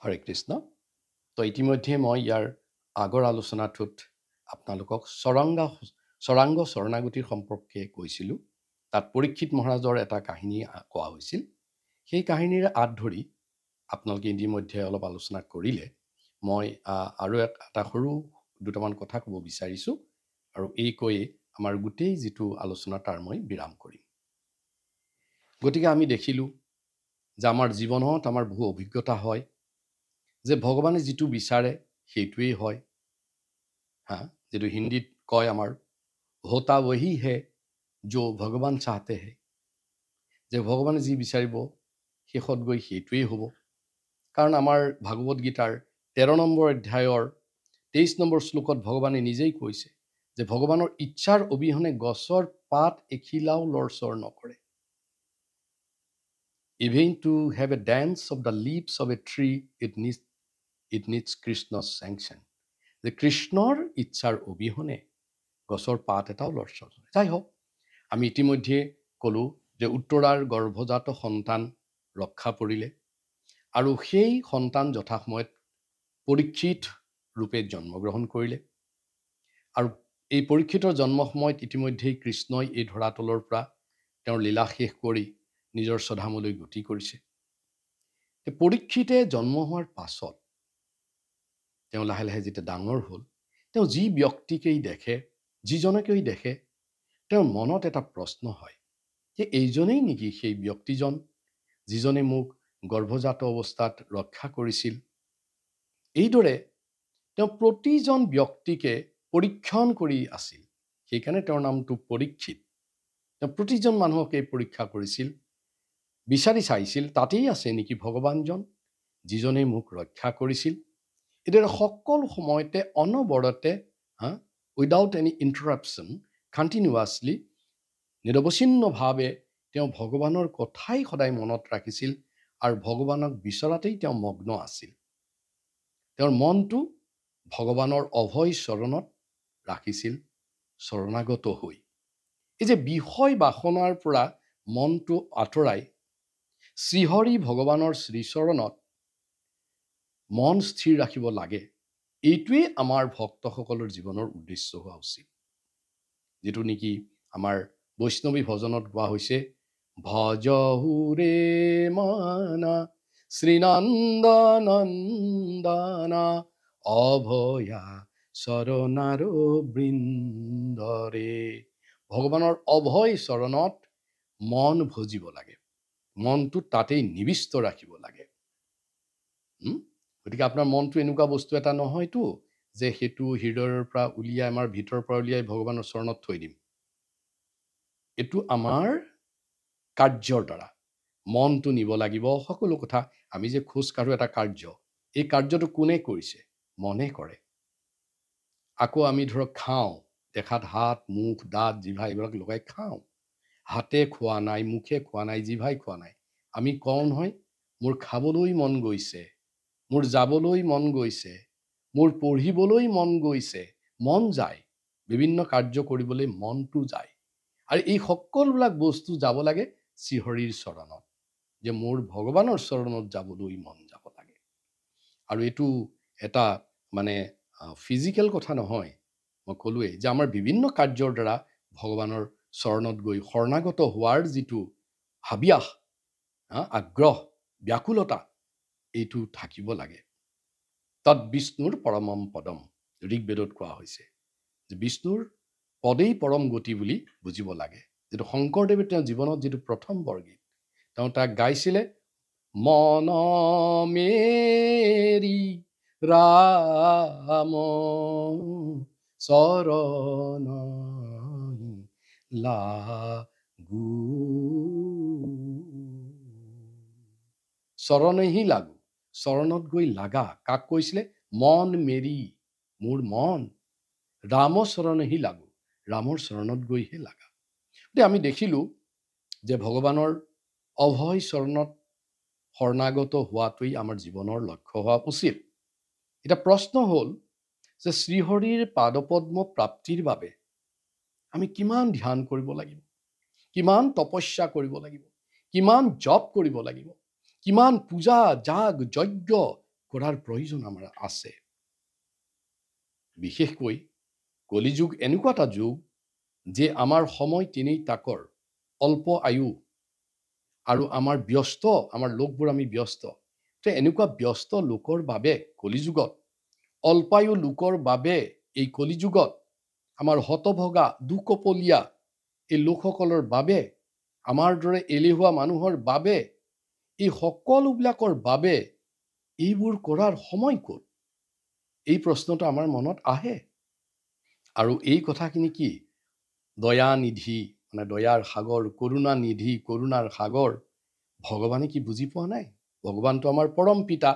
হৰে কৃষ্ণ। তো ইতিমধ্যে মই ইয়াৰ আগৰ আলোচনাটোত আপোনালোকক চৰাংগ শৰণাগতিৰ সম্পৰ্কে কৈছিলোঁ। তাত পৰীক্ষিত মহাৰাজৰ এটা কাহিনী কোৱা হৈছিল। সেই কাহিনীৰে আঁত ধৰি আপোনালোকে ইতিমধ্যে অলপ আলোচনা কৰিলে। মই আৰু এটা সৰু দুটামান কথা ক'ব বিচাৰিছোঁ, আৰু এই কৈয়ে আমাৰ গোটেই যিটো আলোচনা তাৰ মই বিৰাম কৰিম। গতিকে আমি দেখিলোঁ যে আমাৰ জীৱনত আমাৰ বহু অভিজ্ঞতা হয় যে ভগৱানে যিটো বিচাৰে সেইটোৱেই হয়। যিটো হিন্দীত কয় আমাৰ হোতা वही है जो ভগৱান চাহতে হে, যে ভগৱানে যি বিচাৰিব শেষত গৈ সেইটোৱেই হ'ব। কাৰণ আমাৰ ভাগৱত গীতাৰ 13 নম্বৰ অধ্যায়ৰ 23 নম্বৰ শ্লোকত ভগৱানে নিজেই কৈছে যে ভগৱানৰ ইচ্ছাৰ অবিহনে গছৰ পাত এখিলাও লৰচৰ নকৰে। Even to have a dance of the leaves of a tree, it needs Krishna's sanction. যে কৃষ্ণৰ ইচ্ছাৰ অবিহনে গছৰ পাত এটাও লৰচৰ নকৰে। যাই হওক, আমি ইতিমধ্যে ক'লোঁ যে উত্তৰাৰ গৰ্ভজাত সন্তান ৰক্ষা পৰিলে, আৰু সেই সন্তান যথাসময়ত পৰীক্ষিত ৰূপে জন্মগ্ৰহণ কৰিলে। আৰু এই পৰীক্ষিতৰ জন্ম সময়ত ইতিমধ্যেই কৃষ্ণই এই ধৰাতলৰ পৰা তেওঁৰ লীলা শেষ কৰি নিজৰ স্বধামলৈ গতি কৰিছে। পৰীক্ষিতে জন্ম হোৱাৰ পাছত তেওঁ লাহে লাহে যেতিয়া ডাঙৰ হ'ল, তেওঁ যি ব্যক্তিকেই দেখে, যিজনকেই দেখে, তেওঁৰ মনত এটা প্ৰশ্ন হয় যে এইজনেই নেকি সেই ব্যক্তিজন যিজনে মোক গৰ্ভজাত অৱস্থাত ৰক্ষা কৰিছিল। এইদৰে তেওঁ প্ৰতিজন ব্যক্তিকে পৰীক্ষণ কৰি আছিল, সেইকাৰণে তেওঁৰ নামটো পৰীক্ষিত। তেওঁ প্ৰতিজন মানুহকে পৰীক্ষা কৰিছিল, বিচাৰি চাইছিল তাতেই আছে নেকি ভগৱানজন যিজনে মোক ৰক্ষা কৰিছিল। এইদৰে সকলো সময়তে অনবৰতে উইদাউট এনি ইণ্টাৰাপশ্যন কণ্টিনিউৱাছলি নিৰৱচ্ছিন্নভাৱে তেওঁ ভগৱানৰ কথাই সদায় মনত ৰাখিছিল, আৰু ভগৱানক বিচৰাতেই তেওঁ মগ্ন আছিল। তেওঁৰ মনটো ভগৱানৰ অভয় চৰণত ৰাখিছিল শৰণাগত হৈ। এই যে বিষয় বাসনাৰ পৰা মনটো আঁতৰাই শ্ৰীহৰি ভগৱানৰ শ্ৰীচৰণত মন স্থিৰ ৰাখিব লাগে, এইটোৱেই আমাৰ ভক্তসকলৰ জীৱনৰ উদ্দেশ্য হোৱা উচিত। যিটো নেকি আমাৰ বৈষ্ণৱী ভজনত কোৱা হৈছে, ভজহুৰে মানা শ্ৰীনন্দনন্দনা অভয়া চৰণাৰ বৃন্দৰে। ভগৱানৰ অভয় চৰণত মন ভজিব লাগে, মনটো তাতেই নিবিষ্ট ৰাখিব লাগে। গতিকে আপোনাৰ মনটো এনেকুৱা বস্তু এটা নহয়তো যে সেইটো হৃদয়ৰ পৰা উলিয়াই, আমাৰ ভিতৰৰ পৰা উলিয়াই ভগৱানৰ চৰণত থৈ দিম। এইটো আমাৰ কাৰ্যৰ দ্বাৰা মনটো নিব লাগিব। সকলো কথা আমি যে খোজ কাঢ়ো এটা কাৰ্য, এই কাৰ্যটো কোনে কৰিছে? মনে কৰে। আকৌ আমি ধৰক খাওঁ, দেখাত হাত, মুখ, দাঁত, জিভা এইবিলাক লগাই খাওঁ। হাতে খোৱা নাই, মুখে খোৱা নাই, জিভাই খোৱা নাই। আমি কওঁ নহয়, মোৰ খাবলৈ মন গৈছে, মোৰ যাবলৈ মন গৈছে, মোৰ পঢ়িবলৈ মন গৈছে। মন যায়, বিভিন্ন কাৰ্য কৰিবলৈ মনটো যায়। আৰু এই সকলোবিলাক বস্তু যাব লাগে শ্ৰীহৰিৰ চৰণত, যে মোৰ ভগৱানৰ চৰণত যাবলৈ মন যাব লাগে। আৰু এইটো এটা মানে ফিজিকেল কথা নহয়, মই ক'লোৱেই যে আমাৰ বিভিন্ন কাৰ্যৰ দ্বাৰা ভগৱানৰ চৰণত গৈ শৰণাগত হোৱাৰ যিটো হাবিয়াস, আগ্ৰহ, ব্যাকুলতা, এইটো থাকিব লাগে। তৎ বিষ্ণুৰ পৰমম পদম, ঋগ্বেদত কোৱা হৈছে যে বিষ্ণুৰ পদেই পৰম গতি বুলি বুজিব লাগে। যিটো শংকৰদেৱে তেওঁৰ জীৱনত যিটো প্ৰথম বৰগীত তেওঁ তাক গাইছিলে, মন মেৰি ৰাম চৰণ লাগু, চৰণেহি লাগু, চৰণত গৈ লাগা। কাক কৈছিলে? মন মেৰি, মোৰ মন, ৰাম চৰণেহি লাগু, ৰামৰ চৰণত গৈহে লাগা। গতিকে আমি দেখিলোঁ যে ভগৱানৰ অভয় চৰণত শৰণাগত হোৱাটোৱেই আমাৰ জীৱনৰ লক্ষ্য হোৱা উচিত। এতিয়া প্ৰশ্ন হ'ল যে শ্ৰীহৰিৰ পাদপদ্ম প্ৰাপ্তিৰ বাবে আমি কিমান ধ্যান কৰিব লাগিব, কিমান তপস্যা কৰিব লাগিব, কিমান জপ কৰিব লাগিব, কিমান পূজা, যাগ, যজ্ঞ, কৰাৰ প্ৰয়োজন আমাৰ আছে। বিশেষকৈ কলিযুগ এনেকুৱা এটা যুগ যে আমাৰ সময় তিনেই তাকৰ, অল্প আয়ু, আৰু আমাৰ ব্যস্ত, আমাৰ লোকবোৰ আমি ব্যস্ত। তো এনেকুৱা ব্যস্ত লোকৰ বাবে কলিযুগত, অল্পায়ু লোকৰ বাবে এই কলিযুগত, আমাৰ হতভগা দুকপলীয়া এই লোকসকলৰ বাবে, আমাৰ দৰে এলেহুৱা মানুহৰ বাবে, এই সকলোবিলাকৰ বাবে এইবোৰ কৰাৰ সময় ক'ত? এই প্ৰশ্নটো আমাৰ মনত আহে। আৰু এই কথাখিনি কি দয়ানিধি, মানে দয়াৰ সাগৰ, কৰুণা নিধি, কৰুণাৰ সাগৰ ভগৱানে কি বুজি পোৱা নাই? ভগৱানটো আমাৰ পৰম পিতা,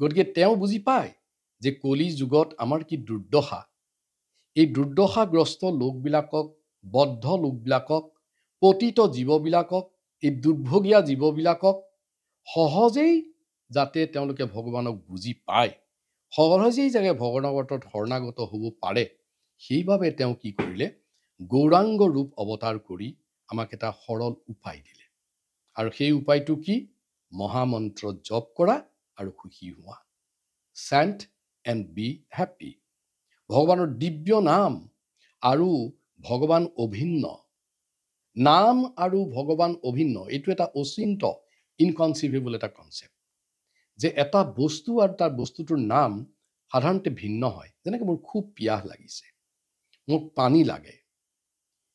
গতিকে তেওঁ বুজি পায় যে কলি যুগত আমাৰ কি দুৰ্দশা। এই দুৰ্দশাগ্ৰস্ত লোকবিলাকক, বদ্ধ লোকবিলাকক, পতিত জীৱবিলাকক, এই দুৰ্ভগীয়া জীৱবিলাকক সহজেই যাতে তেওঁলোকে ভগৱানক বুজি পায়, সহজেই যাতে ভগৱানৰ শৰণাগত হ'ব পাৰে, সেইবাবে তেওঁ কি কৰিলে? গৌৰাংগ ৰূপ অৱতাৰ কৰি আমাক এটা সৰল উপায় দিলে। আৰু সেই উপায়টো কি? মহামন্ত্ৰ জপ কৰা আৰু সুখী হোৱা। Saint and be happy. ভগৱানৰ দিব্য নাম আৰু ভগৱান অভিন্ন। নাম আৰু ভগৱান অভিন্ন, এইটো এটা অচিন্ত, ইনকনচিভেবল এটা কনচেপ্ট, যে এটা বস্তু আৰু তাৰ বস্তুটোৰ নাম সাধাৰণতে ভিন্ন হয়। যেনেকৈ মোৰ খুব পিয়াহ লাগিছে, মোক পানী লাগে।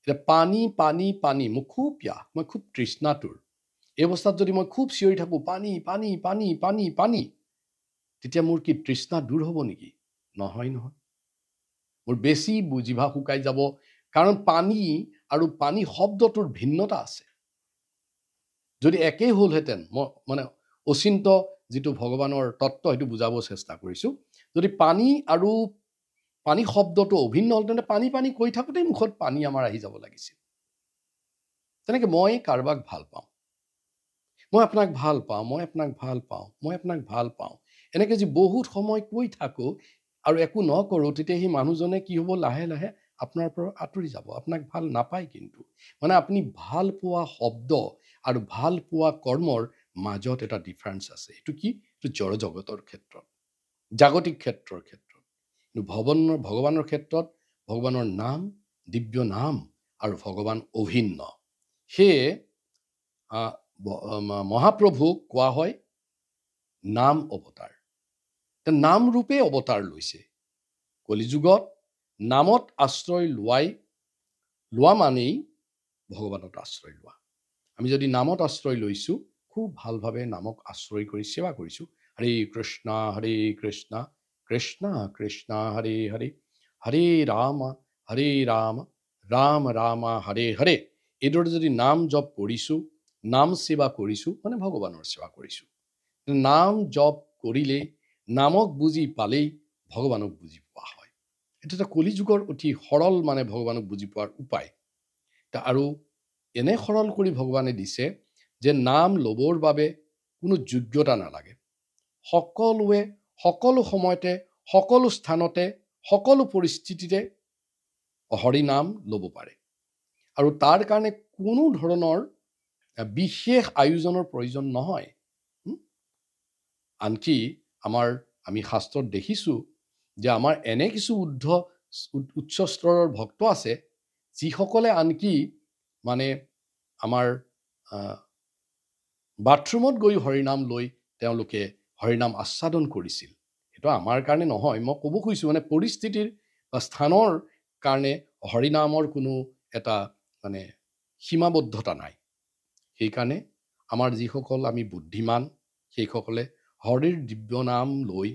এতিয়া পানী পানী পানী, মোক খুব পিয়াহ, মই খুব তৃষ্ণাতুৰ। এই অৱস্থাত যদি মই খুব চিঞৰি থাকোঁ পানী পানী পানী পানী পানী, তেতিয়া মোৰ কি তৃষ্ণা দূৰ হ'ব নেকি? নহয় নহয়, মোৰ বেছি জিভা শুকাই যাব। কাৰণ পানী আৰু পানী শব্দটোৰ ভিন্নতা আছে। যদি একেই হ'লহেঁতেন, মই মানে অচিন্ত যিটো ভগৱানৰ তত্ত্ব সেইটো বুজাব চেষ্টা কৰিছোঁ, যদি পানী আৰু পানী শব্দটো অভিন্ন হ'ল, তেন্তে পানী পানী কৈ থাকোঁতেই মুখত পানী আমাৰ আহি যাব লাগিছিল। তেনেকৈ মই কাৰোবাক ভাল পাওঁ, মই আপোনাক ভাল পাওঁ, মই আপোনাক ভাল পাওঁ, মই আপোনাক ভাল পাওঁ, এনেকৈ যদি বহুত সময় কৈ থাকোঁ আৰু একো নকৰোঁ, তেতিয়া সেই মানুহজনে কি হ'ব? লাহে লাহে আপোনাৰ পৰা আঁতৰি যাব, আপোনাক ভাল নাপায়। কিন্তু মানে আপুনি ভাল পোৱা শব্দ আৰু ভাল পোৱা কৰ্মৰ মাজত এটা ডিফাৰেঞ্চ আছে। এইটো কি? এইটো জড় জগতৰ ক্ষেত্ৰত, জাগতিক ক্ষেত্ৰৰ ক্ষেত্ৰত। কিন্তু ভগৱানৰ ক্ষেত্ৰত ভগৱানৰ নাম, দিব্য নাম আৰু ভগৱান অভিন্ন। সেয়ে মহাপ্ৰভুক কোৱা হয় নাম অৱতাৰ। নাম ৰূপে অৱতাৰ লৈছে কলিযুগত। নামত আশ্ৰয় লোৱা মানেই ভগৱানত আশ্ৰয় লোৱা। আমি যদি নামত আশ্ৰয় লৈছোঁ, খুব ভালভাৱে নামক আশ্ৰয় কৰি সেৱা কৰিছোঁ, হৰে কৃষ্ণ কৃষ্ণ কৃষ্ণ হৰে হৰে, হৰে ৰাম ৰাম ৰাম হৰে হৰে, এইদৰে যদি নাম জপ কৰিছোঁ, নাম সেৱা কৰিছোঁ, মানে ভগৱানৰ সেৱা কৰিছোঁ। নাম জপ কৰিলে, নামক বুজি পালেই ভগৱানক বুজি পোৱা হয়। এইটো এটা কলিযুগৰ অতি সৰল মানে ভগৱানক বুজি পোৱাৰ উপায়। আৰু এনে সৰল কৰি ভগৱানে দিছে যে নাম ল'বৰ বাবে কোনো যোগ্যতা নালাগে। সকলোৱে সকলো সময়তে, সকলো স্থানতে, সকলো পৰিস্থিতিতে হৰি নাম ল'ব পাৰে। আৰু তাৰ কাৰণে কোনো ধৰণৰ বিশেষ আয়োজনৰ প্ৰয়োজন নহয়। আনকি আমি শাস্ত্ৰত দেখিছোঁ যে আমাৰ এনে কিছু উচ্চ স্তৰৰ ভক্ত আছে, যিসকলে আনকি মানে আমাৰ বাথৰুমত গৈ হৰিনাম লৈ তেওঁলোকে হৰিনাম আস্বাদন কৰিছিল। সেইটো আমাৰ কাৰণে নহয়, মই ক'ব খুজিছোঁ মানে পৰিস্থিতিৰ বা স্থানৰ কাৰণে হৰিনামৰ কোনো এটা মানে সীমাবদ্ধতা নাই। সেইকাৰণে আমাৰ যিসকল আমি বুদ্ধিমান, সেইসকলে হৰিৰ দিব্য নাম লৈ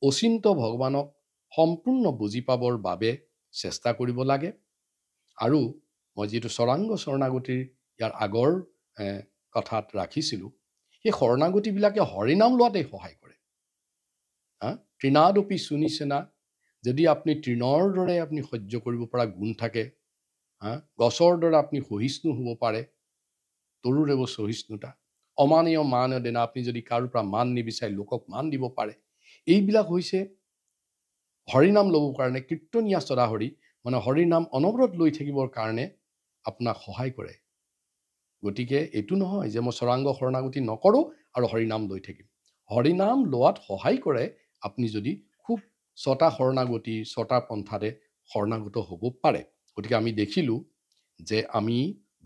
অচিন্ত ভগৱানক সম্পূৰ্ণ বুজি পাবৰ বাবে চেষ্টা কৰিব লাগে। আৰু মই যিটো চৰাংগ শৰণাগতিৰ ইয়াৰ আগৰ কথাত ৰাখিছিলোঁ, সেই শৰণাগতিবিলাকে হৰিনাম লোৱাতেই সহায় কৰে। তৃণাদপি চুনিচেনা, যদি আপুনি তৃণৰ দৰে আপুনি সহ্য কৰিব পৰা গুণ থাকে, গছৰ দৰে আপুনি সহিষ্ণু হ'ব পাৰে, তৰুৰেৱ সহিষ্ণুতা, অমানীয় মান দেনা, আপুনি যদি কাৰোৰ পৰা মান নিবিচাৰি লোকক মান দিব পাৰে, এইবিলাক হৈছে হৰিনাম ল'বৰ কাৰণে, কীৰ্তনীয়া সদাহৰি মানে হৰিনাম অনবৰত লৈ থাকিবৰ কাৰণে আপোনাক সহায় কৰে। গতিকে এইটো নহয় যে মই চৰাংগ শৰণাগতি নকৰোঁ আৰু হৰিনাম লৈ থাকিম। হৰিনাম লোৱাত সহায় কৰে আপুনি যদি খুব ছটা শৰণাগতি ছটা পন্থাৰে শৰণাগত হ'ব পাৰে। গতিকে আমি দেখিলোঁ যে আমি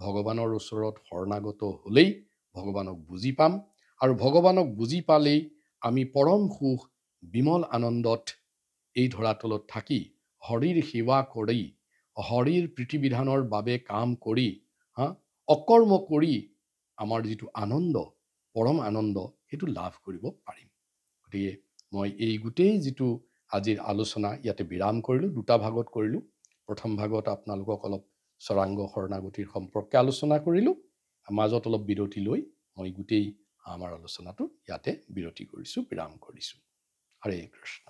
ভগৱানৰ ওচৰত শৰণাগত হ'লেই ভগৱানক বুজি পাম, আৰু ভগৱানক বুজি পালেই আমি পৰম সুখ বিমল আনন্দত এই ধৰাতলত থাকি হৰিৰ সেৱা কৰি হৰিৰ প্ৰীতিবিধানৰ বাবে কাম কৰি অকৰ্ম কৰি আমাৰ যিটো আনন্দ পৰম আনন্দ সেইটো লাভ কৰিব পাৰিম। গতিকে মই এই গোটেই যিটো আজিৰ আলোচনা ইয়াতে বিৰাম কৰিলোঁ, দুটা ভাগত কৰিলোঁ। প্ৰথম ভাগত আপোনালোকক অলপ চৰাংগ শৰণাগতিৰ সম্পৰ্কে আলোচনা কৰিলোঁ, মাজত অলপ বিৰতি লৈ মই গোটেই আমাৰ আলোচনাটো ইয়াতে বিৰতি কৰিছোঁ, বিৰাম কৰিছোঁ। হৰে কৃষ্ণ।